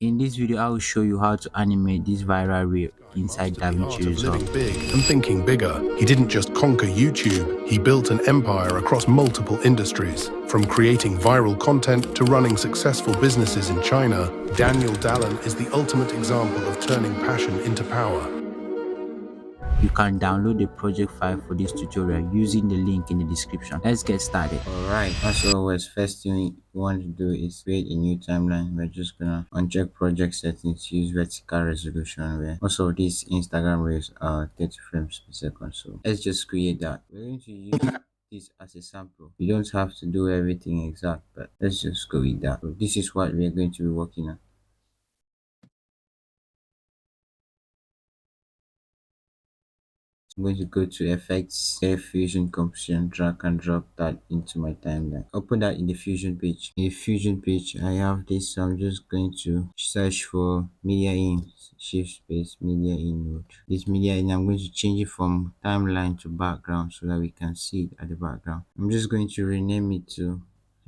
In this video, I will show you how to animate this viral reel inside Mastered the DaVinci art of Resolve. living big and thinking bigger. He didn't just conquer YouTube, he built an empire across multiple industries. From creating viral content to running successful businesses in China, Daniel Dallin is the ultimate example of turning passion into power. You can download the project file for this tutorial using the link in the description. Let's get started. Alright, as always, first thing you want to do is create a new timeline. We're just gonna uncheck project settings, use vertical resolution where also these Instagram reels are 30 frames per second. So let's just create that. We're going to use this as a sample. You don't have to do everything exact, but let's just go with that. So this is what we're going to be working on. I'm going to go to effects, get fusion composition, drag and drop that into my timeline. Open that in the fusion page. In the fusion page, I have this, so I'm just going to search for media in, shift space media in node. This media in, I'm going to change it from timeline to background so that we can see it at the background. I'm just going to rename it to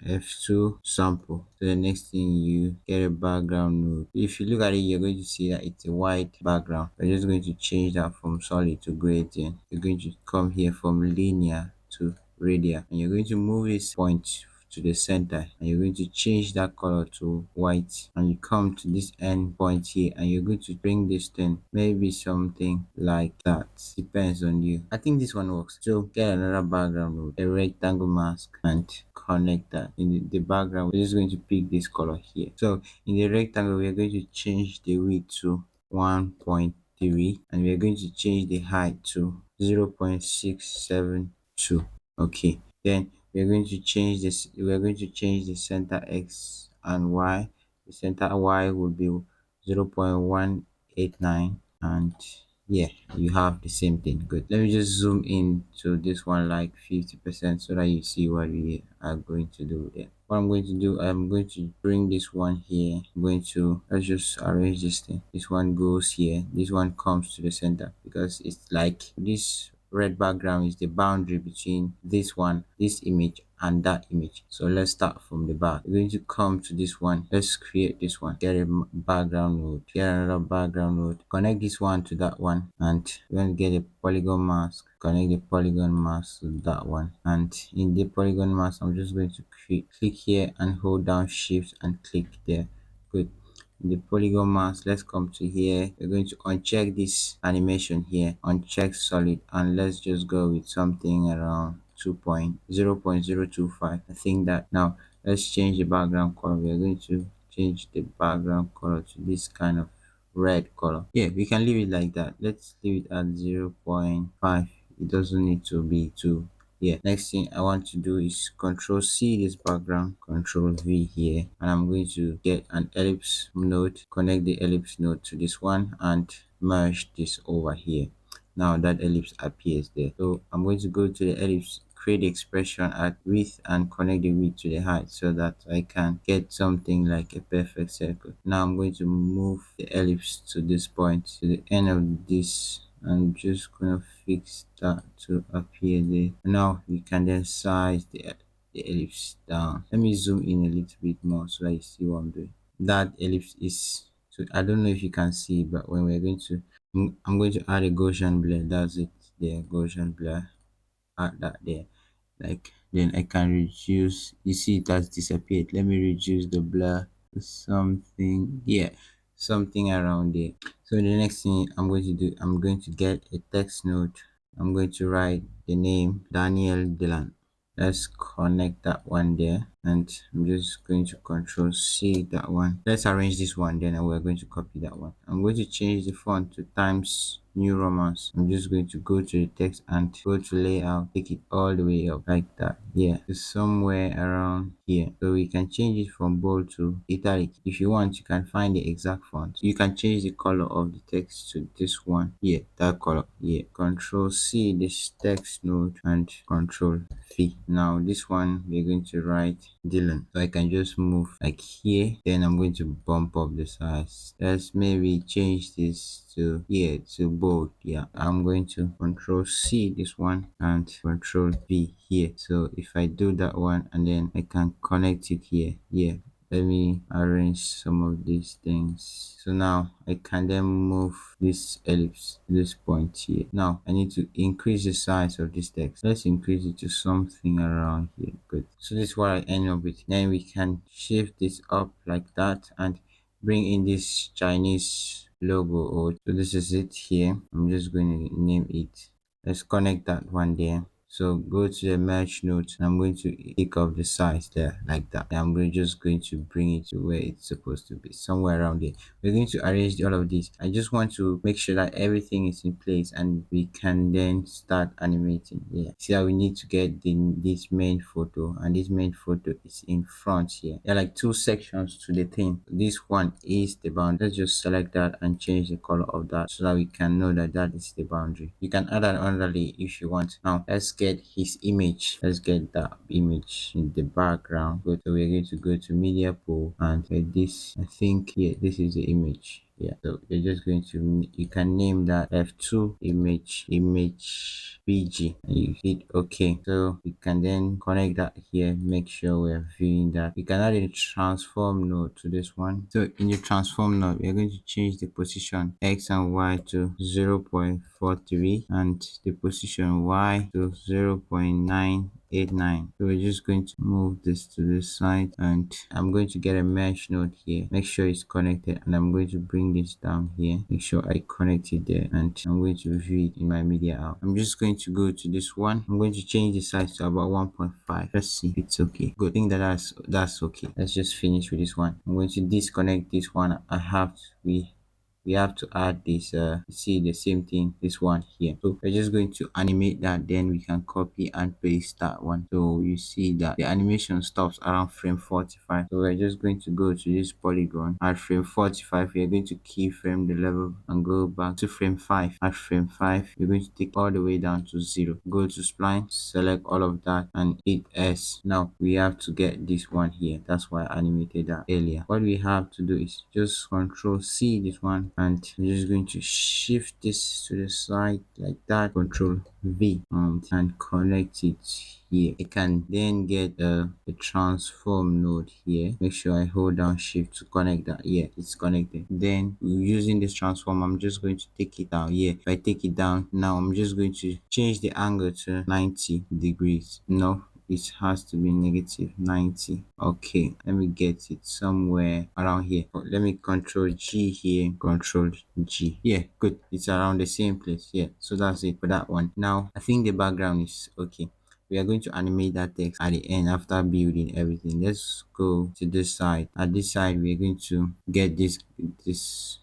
F2 sample. So the next thing, you get a background node. If you look at it, you're going to see that it's a white background. We're just going to change that from solid to gradient. You're going to come here from linear to radial, and you're going to move this point to the center, and you're going to change that color to white, and you come to this end point here, and you're going to bring this thing maybe something like that. Depends on you. I think this one works. So get another background node, a rectangle mask, and connect that. In the background, we're just going to pick this color here. So in the rectangle, we're going to change the width to 1.3, and we're going to change the height to 0.672. Okay, then we're going to change this. We're going to change the center x and y. The center y will be 0.189, and yeah, you have the same thing. Good. Let me just zoom in to this one like 50% so that you see what we are going to do there. What I'm going to do, I'm going to bring this one here. I'm going to, let's just arrange this thing. This one goes here, this one comes to the center, because it's like this red background is the boundary between this one, this image, and that image. So let's start from the back. We're going to come to this one. Let's create this one. Get a background node, get another background node, connect this one to that one, and we're going to get a polygon mask, connect the polygon mask to that one. And in the polygon mask, I'm just going to click here and hold down shift and click there. Good. In the polygon mask, let's come to here. We're going to uncheck this animation here, uncheck solid, and let's just go with something around 2.0.025. I think that. Now let's change the background color. We're going to change the background color to this kind of red color. Yeah, we can leave it like that. Let's leave it at 0.5. It doesn't need to be too. Yeah, next thing I want to do is control C this background, control V here, and I'm going to get an ellipse node, connect the ellipse node to this one, and merge this over here. Now that ellipse appears there. So I'm going to go to the ellipse, create the expression at width, and connect the width to the height so that I can get something like a perfect circle. Now I'm going to move the ellipse to this point, to the end of this. I'm just gonna fix that to appear there. Now we can then size the ellipse down. Let me zoom in a little bit more so that you see what I'm doing. That ellipse is, so I don't know if you can see, but when we're going to, I'm going to add a Gaussian blur. That's it there, Gaussian blur. Add that there. Like, then I can reduce, you see it has disappeared. Let me reduce the blur to something, yeah, something around there. So the next thing I'm going to do, I'm going to get a text node. I'm going to write the name Daniel Dylan. Let's connect that one there, and I'm just going to control C that one. Let's arrange this one, then we're going to copy that one. I'm going to change the font to Times New Romance. I'm just going to go to the text and go to layout, take it all the way up like that. Yeah, it's somewhere around here. So we can change it from bold to italic. If you want, you can find the exact font. You can change the color of the text to this one. Yeah, that color. Yeah, control C this text node and control V. Now this one we're going to write Dylan. So I can just move like here, then I'm going to bump up the size. Let's maybe change this to here to bold. Yeah, I'm going to control C this one and control V here. So if I do that one and then I can connect it here, yeah, let me arrange some of these things. So now I can then move this ellipse to this point here. Now I need to increase the size of this text. Let's increase it to something around here. Good. So this is what I end up with. Then we can shift this up like that and bring in this Chinese logo. Or so this is it here. I'm just going to name it. Let's connect that one there. So go to the merge node. I'm going to pick up the size there like that. And just going to bring it to where it's supposed to be, somewhere around there. We're going to arrange all of this. I just want to make sure that everything is in place and we can then start animating. Yeah. See how we need to get this main photo, and this main photo is in front here. There are like two sections to the thing. This one is the boundary. Let's just select that and change the color of that so that we can know that that is the boundary. You can add an underlay if you want. Now let's get his image. Let's get that image in the background. So we're going to go to media pool and get this. I think here this is the image. Yeah, so you're just going to, you can name that f2 image bg and you hit OK. So we can then connect that here, make sure we're viewing that. We can add a transform node to this one. So in the transform node, we're going to change the position x and y to 0.43 and the position y to 0.989. So we're just going to move this to this side, and I'm going to get a mesh node here, make sure it's connected, and I'm going to bring this down here, make sure I connect it there, and I'm going to view it in my media app. I'm just going to go to this one. I'm going to change the size to about 1.5. Let's see if it's okay. Good. I think that's okay. Let's just finish with this one. I'm going to disconnect this one. We have to add this see the same thing, this one here. So we're just going to animate that, then we can copy and paste that one. So you see that the animation stops around frame 45. So we're just going to go to this polygon at frame 45. We're going to keyframe the level and go back to frame 5. At frame 5, you're going to take all the way down to 0. Go to spline, select all of that and hit S. Now we have to get this one here. That's why I animated that earlier. What we have to do is just Control C this one, and I'm just going to shift this to the side like that, Control V, and connect it here. I can then get a transform node here. Make sure I hold down shift to connect that. Yeah, it's connected. Then using this transform, I'm just going to take it down here. If I take it down now, I'm just going to change the angle to 90 degrees. No, it has to be negative 90. Okay, let me get it somewhere around here. Let me Control G here, Control G. Yeah, good. It's around the same place. Yeah, so that's it for that one. Now I think the background is okay. We are going to animate that text at the end after building everything. Let's go to this side. At this side, we're going to get this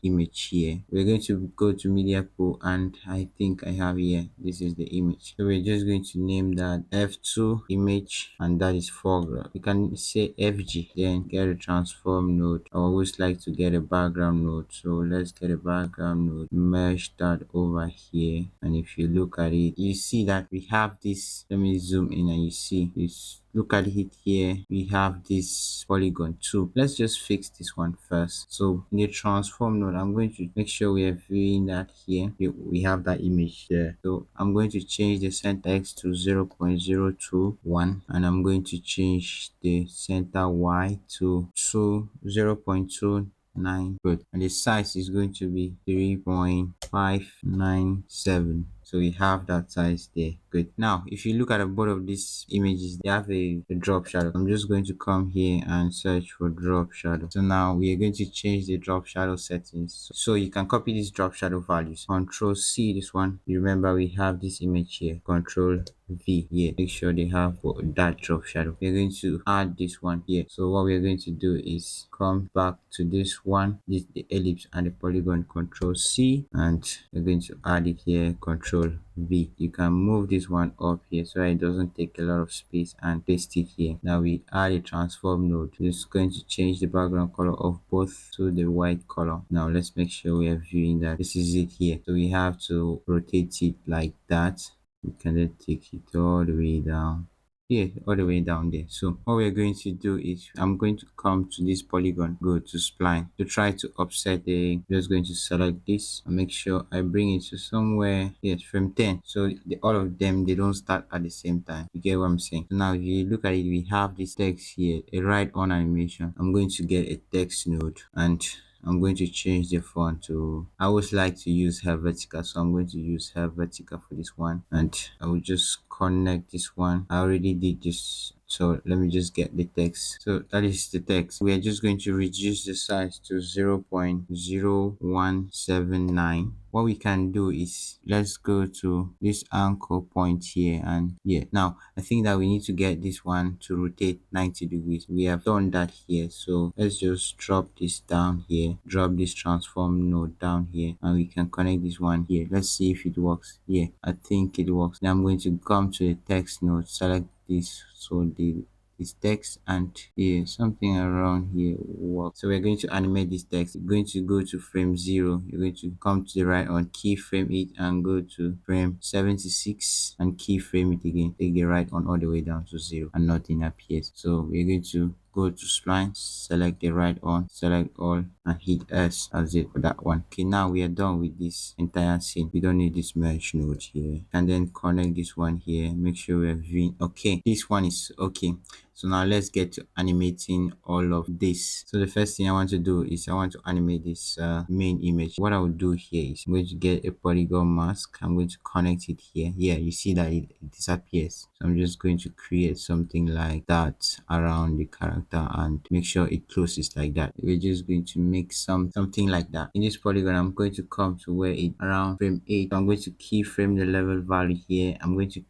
image here. We're going to go to media pool, and I think I have here, this is the image. So we're just going to name that f2 image, and that is foreground. You can say fg, then get a transform node. I always like to get a background node, so let's get a background node, merge that over here, and if you look at it, you see that we have this. Let me zoom in and you see this. Look at it here, we have this polygon too. Let's just fix this one first. So in the transform node, I'm going to make sure we are viewing that here. We have that image there. So I'm going to change the center x to 0.021, and I'm going to change the center y to 0.29. Good. And the size is going to be 3.597. So we have that size there. Good. Now if you look at the both of these images, they have a drop shadow. I'm just going to come here and search for drop shadow. So now we are going to change the drop shadow settings. So you can copy these drop shadow values. Control C this one. You remember we have this image here. Control V here. Make sure they have that drop shadow. We're going to add this one here. So what we're going to do is come back to this one, this the ellipse and the polygon. Control C, and we're going to add it here. Control V. You can move this one up here so it doesn't take a lot of space, and paste it here. Now we add a transform node. It's going to change the background color of both to the white color. Now let's make sure we are viewing that. This is it here. So we have to rotate it like that. We can then take it all the way down here all the way down there. So what we're going to do is I'm going to come to this polygon, go to spline to try to offset the, just going to select this and make sure I bring it to somewhere, yes, frame 10. So all of them, they don't start at the same time. You get what I'm saying? So now if you look at it, we have this text here, a write on animation. I'm going to get a text node and I'm going to change the font to, I always like to use Helvetica, so I'm going to use Helvetica for this one, and I will just connect this one. I already did this, so let me just get the text. So that is the text. We are just going to reduce the size to 0.0179. What we can do is let's go to this anchor point here, and yeah, now I think that we need to get this one to rotate 90 degrees. We have done that here, so let's just drop this down here, drop this transform node down here, and we can connect this one here. Let's see if it works. Yeah, I think it works. Now I'm going to come to the text node, select this, so this text, and here something around here work. So we're going to animate this text. You're going to go to frame 0. You're going to come to the right on keyframe it and go to frame 76 and keyframe it again. Take the right on all the way down to 0 and nothing appears. So we're going to go to spline, select the right on, select all, and hit S. That's it for that one. Okay, now we are done with this entire scene. We don't need this merge node here. And then connect this one here. Make sure we're viewing. Okay, this one is okay. So now let's get to animating all of this. So the first thing I want to do is I want to animate this main image. What I will do here is I'm going to get a polygon mask. I'm going to connect it here. Yeah, you see that it disappears. So I'm just going to create something like that around the character and make sure it closes like that. We're just going to make something like that. In this polygon, I'm going to come to where it around frame 8. So I'm going to keyframe the level value here. I'm going to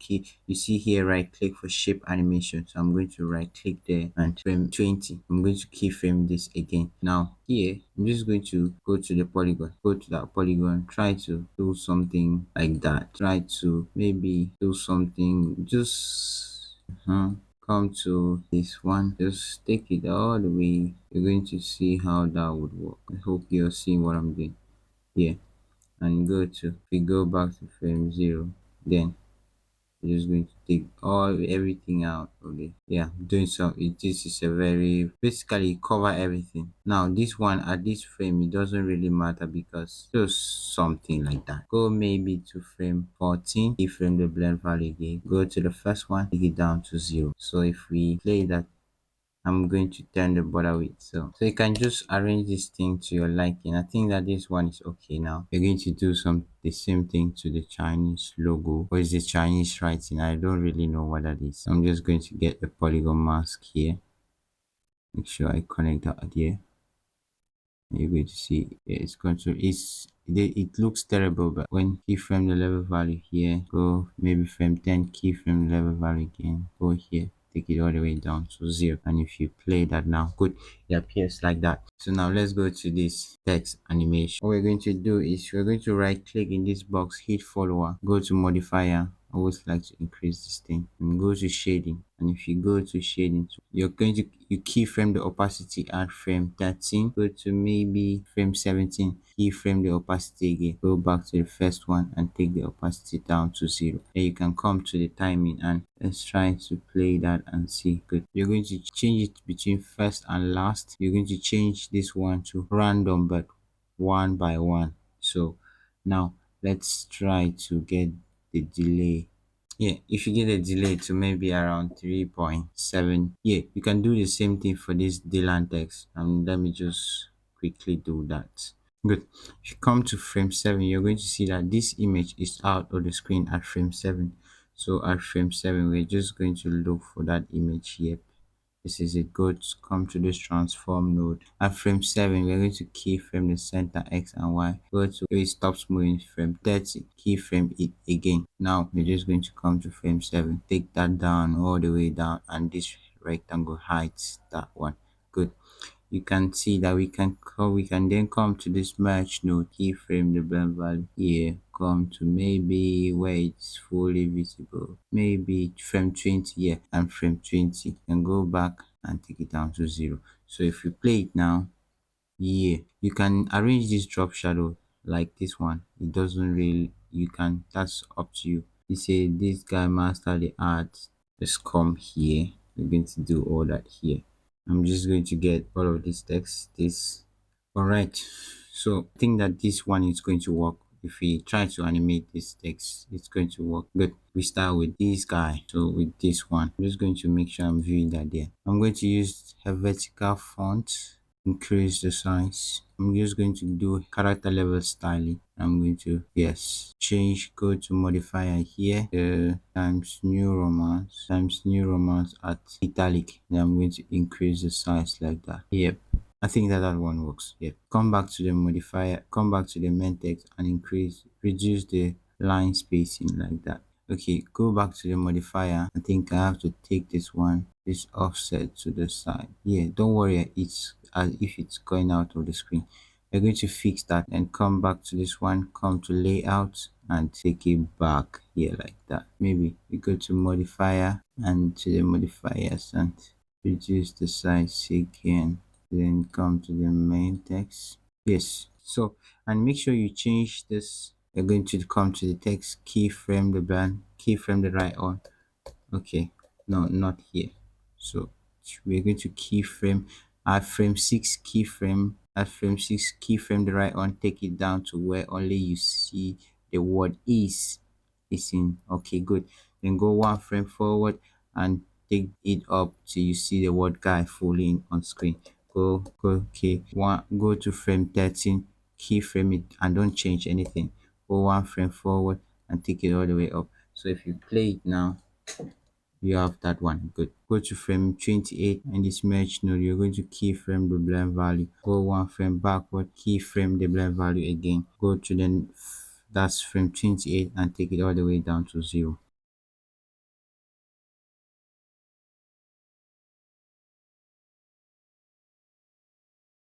you see here, right click for shape animation. So I'm going to right click there and frame 20. I'm going to keyframe this again. Now here I'm just going to go to the polygon, go to that polygon, try to do something like that, try to maybe do something, just come to this one, just take it all the way. You're going to see how that would work. I hope you're seeing what I'm doing here. And we go back to frame 0, then you're just going to take everything out. Okay, yeah, doing so. This is a very basically cover everything. Now this one at this frame, it doesn't really matter because just something like that. Go maybe to frame 14, keyframe the blend value again, go to the first one, take it down to 0. So if we play that, I'm going to turn the border width. So you can just arrange this thing to your liking. I think that this one is okay. Now we're going to do the same thing to the Chinese logo, or is the Chinese writing? I don't really know what that is. I'm just going to get a polygon mask here. Make sure I connect that here. You're going to see it's going to it looks terrible, but when keyframe the level value here, go maybe frame 10, keyframe the level value again, go here, take it all the way down to 0, and if you play that now, good, it appears like that. So now let's go to this text animation. What we're going to do is we're going to right click in this box, hit follower, go to modifier. I always like to increase this thing and go to shading, and if you go to shading, you're going to keyframe the opacity at frame 13, go to maybe frame 17, keyframe the opacity again, go back to the first one and take the opacity down to 0. Then you can come to the timing and let's try to play that and see. Good. You're going to change it between first and last. You're going to change this one to random but one by one. So now let's try to get the delay. Yeah, if you get a delay to maybe around 3.7, yeah, you can do the same thing for this Dylan text. And let me just quickly do that. Good. If you come to frame 7, you're going to see that this image is out of the screen at frame 7. So at frame 7, we're just going to look for that image here. This is it. Go to come to this transform node. At frame 7, we're going to keyframe the center X and Y. Go to where it stops moving, frame 30, keyframe it again. Now we're just going to come to frame 7, take that down all the way down, and this rectangle hides that one. Good. You can see that we can then come to this merge node, keyframe the blend value here, come to maybe where it's fully visible, maybe frame 20 here, and frame 20, and go back and take it down to 0. So if you play it now, yeah, you can arrange this drop shadow like this one. It doesn't really, that's up to you. You say this guy master the art, Just come here. We're going to do all that here. I'm just going to get all of this text. This. All right. So I think that this one is going to work. If we try to animate this text, it's going to work. Good. We start with this guy. So with this one, I'm just going to make sure I'm viewing that there. I'm going to use a vertical font, increase the size. I'm just going to do character level styling. I'm going to, yes, change, go to modifier here, times new romance at italic. Then I'm going to increase the size like that. Yep. I think that one works. Yeah. Come back to the modifier, come back to the main text and reduce the line spacing like that. Okay, go back to the modifier. I think I have to take this offset to the side. Yeah, don't worry, it's as if it's going out of the screen. We're going to fix that and come back to this one, come to layout and take it back here like that. Maybe we go to modifier and to the modifiers and reduce the size again, then come to the main text. Yes, so and make sure you change this. You're going to come to the text, keyframe the band, keyframe the right on. Okay, no, not here. So we're going to keyframe, add frame 6 keyframe, the right on, take it down to where only you see the word is in. Okay, good. Then go one frame forward and take it up till you see the word guy fully on screen. Okay, go to frame 13, keyframe it and don't change anything. Go one frame forward and take it all the way up. So if you play it now, you have that one. Good. Go to frame 28 and this merge node. You're going to keyframe the blend value. Go one frame backward, keyframe the blend value again. Go to that's frame 28 and take it all the way down to 0.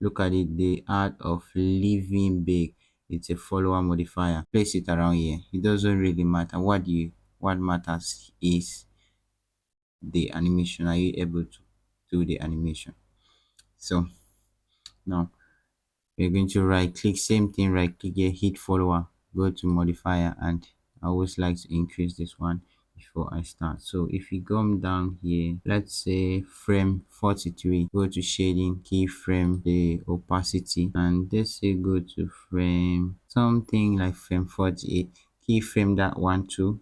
Look at it, the art of living big. It's a follower modifier. Place it around here. It doesn't really matter. What matters is the animation. Are you able to do the animation? So now we're going to right click, same thing, right click here, hit follower, go to modifier, and I always like to increase this one before I start. So if you come down here, let's say frame 43, go to shading, keyframe the opacity, and let's say go to frame something like frame 48, keyframe that one too,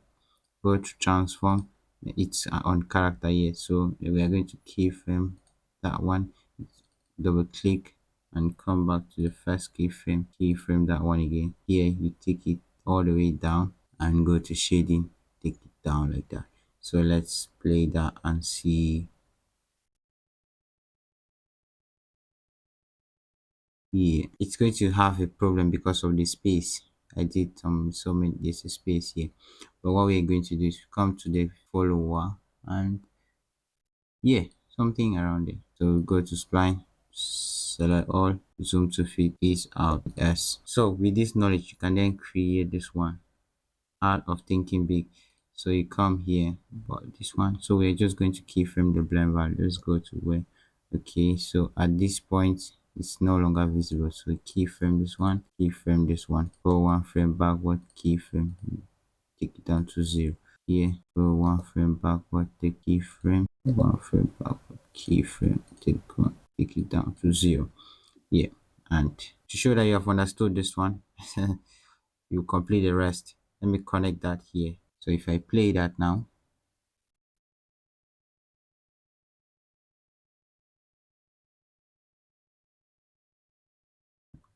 go to transform. It's on character here, so we are going to keyframe that one, double click and come back to the first keyframe that one again. Here you take it all the way down and go to shading, take it down like that. So let's play that and see. Yeah, it's going to have a problem because of the space. I did so many, there's a space here, but what we're going to do is come to the follower and yeah, something around it. So go to spline, select all, zoom to fit this out. Yes, so with this knowledge you can then create this one, art of thinking big. So you come here, but this one, so we're just going to keyframe the blend value. Let's go to where, okay, so at this point it's no longer visible, so keyframe this one, keyframe this one, go one frame backward, keyframe, take it down to 0. Here, go one frame backward, take keyframe, one frame backward, keyframe, take it down to 0. Yeah, and to show that you have understood this one, you complete the rest. Let me connect that here. So if I play that now,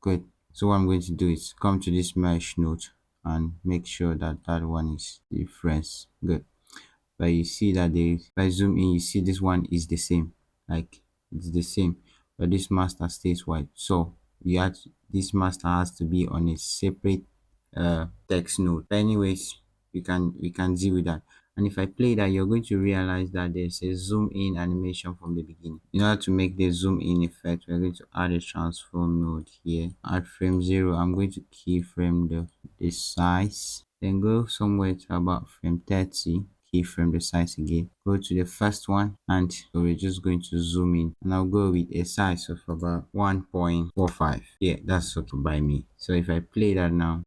good. So what I'm going to do is come to this mesh node and make sure that that one is different. Good. But you see that if I zoom in, you see this one is the same, like it's the same, but this master stays white. So this master has to be on a separate text node. But anyways, we can deal with that. And if I play that, you're going to realize that there's a zoom in animation from the beginning. In order to make the zoom in effect, we're going to add a transform node here. At frame 0, I'm going to keyframe the size, then go somewhere to about frame 30, keyframe the size again, go to the first one, and so we're just going to zoom in, and I'll go with a size of about 1.45. Yeah, that's okay by me. So if I play that now,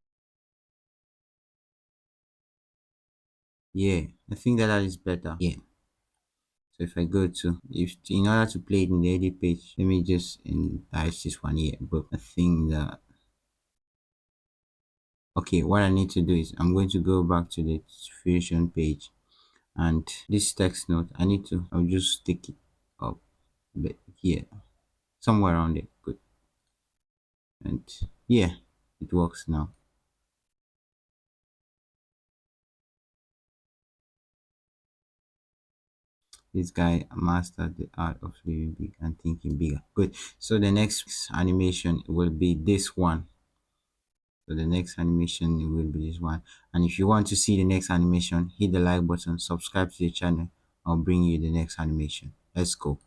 yeah, I think that is better. Yeah, So if I go to, if in order to play it in the edit page, let me just enlarge this one here. But I think that, okay, what I need to do is I'm going to go back to the distribution page, and this text note I need to, I'll just stick it up here, somewhere around it. Good. And yeah, it works now. This guy mastered the art of living big and thinking bigger. Good. So the next animation will be this one. So the next animation will be this one. And if you want to see the next animation, hit the like button, subscribe to the channel. I'll bring you the next animation. Let's go.